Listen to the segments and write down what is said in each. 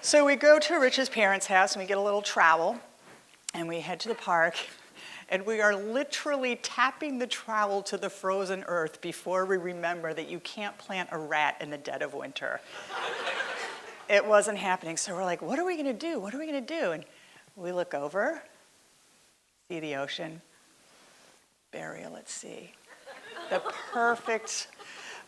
So we go to Rich's parents' house and we get a little trowel and we head to the park and we are literally tapping the trowel to the frozen earth before we remember that you can't plant a rat in the dead of winter. It wasn't happening. So we're like, what are we going to do? What are we going to do? And we look over, see the ocean, burial at sea. The perfect.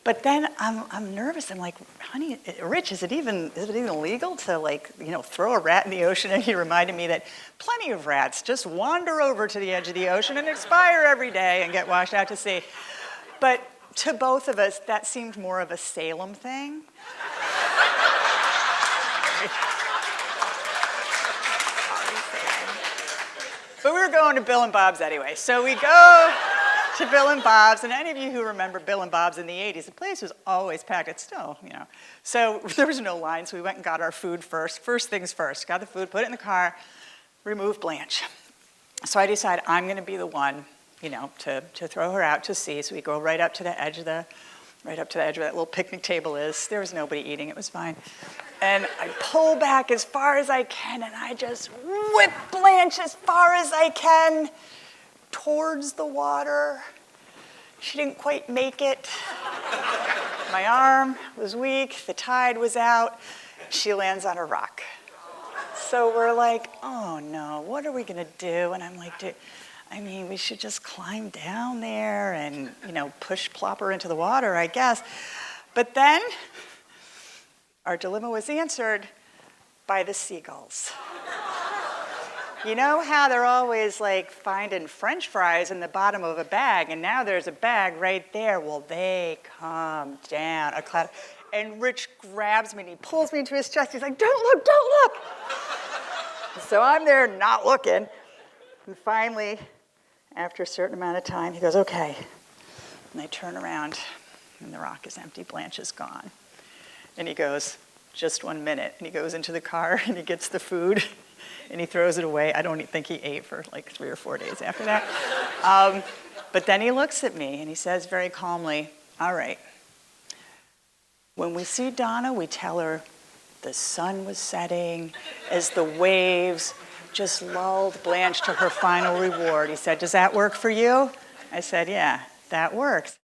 But then I'm nervous. I'm like, honey, Rich, is it even illegal to throw a rat in the ocean? And he reminded me that plenty of rats just wander over to the edge of the ocean and expire every day and get washed out to sea. But to both of us, that seemed more of a Salem thing. But we were going to Bill and Bob's anyway. So we go to Bill and Bob's, and any of you who remember Bill and Bob's in the 80s, the place was always packed. It's still, So there was no line, so we went and got our food first. First things first, got the food, put it in the car, remove Blanche. So I decide I'm going to be the one, to throw her out to sea. So we go right up to the edge of that little picnic table is. There was nobody eating, it was fine. And I pull back as far as I can, and I just whip Blanche as far as I can towards the water. She didn't quite make it. My arm was weak, the tide was out. She lands on a rock. So we're like, oh no, what are we gonna do? And I'm like, we should just climb down there and, plop her into the water, I guess. But then our dilemma was answered by the seagulls. You know how they're always finding French fries in the bottom of a bag, and now there's a bag right there. Well, they come down a cloud, and Rich grabs me and he pulls me into his chest. He's like, don't look, don't look. So I'm there not looking, and finally, after a certain amount of time, he goes, okay. And I turn around, and the rock is empty. Blanche is gone. And he goes, just 1 minute. And he goes into the car, and he gets the food, and he throws it away. I don't think he ate for 3 or 4 days after that. But then he looks at me, and he says very calmly, all right, when we see Donna, we tell her the sun was setting as the waves just lulled Blanche to her final reward. He said, does that work for you? I said, yeah, that works.